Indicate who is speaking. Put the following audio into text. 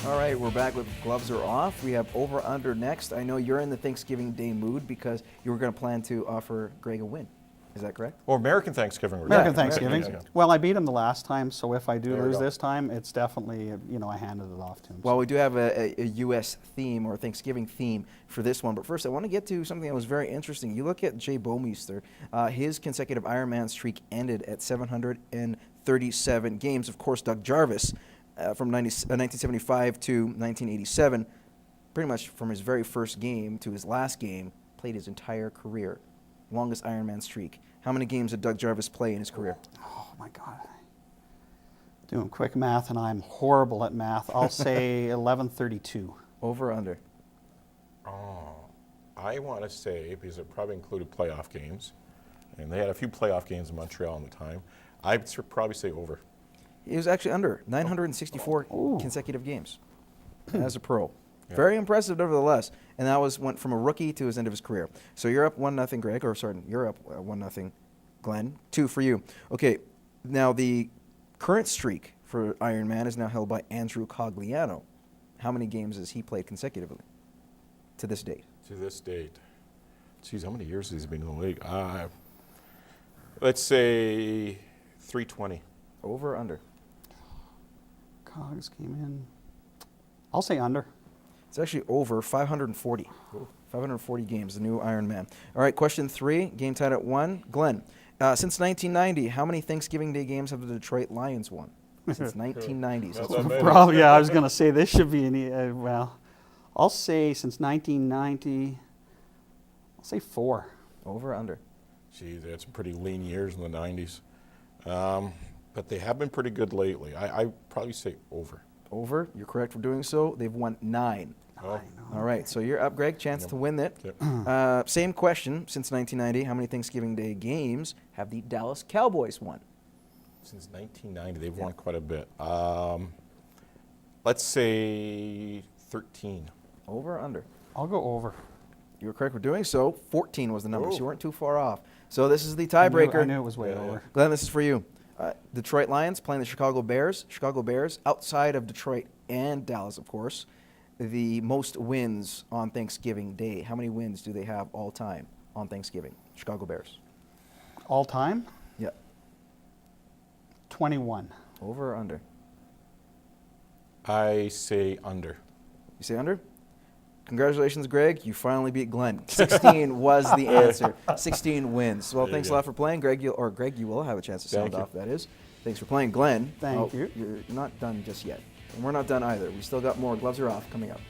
Speaker 1: All right, we're back with Gloves Are Off. We have Over Under next. I know you're in the Thanksgiving Day mood because you were going to plan to offer Greg a win. Is that correct?
Speaker 2: Or American Thanksgiving.
Speaker 3: American
Speaker 1: Yeah,
Speaker 3: Thanksgiving.
Speaker 1: American.
Speaker 3: Well, I beat him the last time, so if I do
Speaker 2: There we
Speaker 3: lose
Speaker 2: go.
Speaker 3: this time, it's definitely, you know, I handed it off to him.
Speaker 1: Well, we do have a U.S. theme or Thanksgiving theme for this one, but first I want to get to something that was very interesting. You look at Jay Bomeister, his consecutive Ironman streak ended at 737 games. Of course, Doug Jarvis from 1975 to 1987, pretty much from his very first game to his last game, played his entire career. Longest Ironman streak. How many games did Doug Jarvis play in his career?
Speaker 3: Oh, my God. Doing quick math, and I'm horrible at math. I'll say 1132.
Speaker 1: Over or under?
Speaker 2: Oh, I want to say, because it probably included playoff games, and they had a few playoff games in Montreal at the time, I'd probably say over.
Speaker 1: He was actually under 964
Speaker 3: Ooh.
Speaker 1: consecutive games as a pro. Very impressive, nevertheless. And that went from a rookie to his end of his career. So you're up 1-0, Greg. Or sorry, you're up 1-0, Glenn. 2 for you. Okay. Now the current streak for Ironman is now held by Andrew Cogliano. How many games has he played consecutively to this date?
Speaker 2: To this date. Geez, how many years has he been in the league? Let's say 320.
Speaker 1: Over or under?
Speaker 3: Cogs came in. I'll say under.
Speaker 1: It's actually over 540.
Speaker 2: Ooh.
Speaker 1: 540 games, the new Ironman. All right, question 3, game tied at 1. Glenn, since 1990, how many Thanksgiving Day games have the Detroit Lions won? Since 1990.
Speaker 2: That's
Speaker 1: So
Speaker 2: not bad.
Speaker 3: Probably, yeah, I was going to say this should be an, well, I'll say since 1990, I'll say 4.
Speaker 1: over or under?
Speaker 2: Gee, that's pretty lean years in the 90s. But they have been pretty good lately. I probably say over.
Speaker 1: Over. You're correct for doing so. They've won 9.
Speaker 2: Oh.
Speaker 1: All right, so you're up, Greg. Chance
Speaker 2: Yep.
Speaker 1: to win it.
Speaker 2: Yep.
Speaker 1: Same question. Since 1990, how many Thanksgiving Day games have the Dallas Cowboys won?
Speaker 2: Since 1990, they've won quite a bit. Let's say 13.
Speaker 1: Over or under?
Speaker 3: I'll go over.
Speaker 1: You were correct for doing so. 14 was the number, so
Speaker 2: Oh.
Speaker 1: you weren't too far off. So this is the
Speaker 3: I
Speaker 1: tiebreaker.
Speaker 3: knew it was way
Speaker 2: Yeah,
Speaker 3: over.
Speaker 1: Glenn, this is for you. Detroit Lions playing the Chicago Bears. Chicago Bears, outside of Detroit and Dallas, of course, the most wins on Thanksgiving Day. How many wins do they have all time on Thanksgiving? Chicago Bears.
Speaker 3: All time,
Speaker 1: Yeah.
Speaker 3: 21.
Speaker 1: Over or under?
Speaker 2: I say under.
Speaker 1: You say under? Congratulations, Greg. You finally beat Glenn. 16 was the answer. 16 wins. Well,
Speaker 2: There you
Speaker 1: thanks a
Speaker 2: go.
Speaker 1: lot for playing, Greg. You will have a chance to sound
Speaker 2: Thank you.
Speaker 1: off, that is. Thanks for playing, Glenn.
Speaker 3: Thank you.
Speaker 1: You're not done just yet. And we're not done either. We still got more. Gloves Are Off coming up.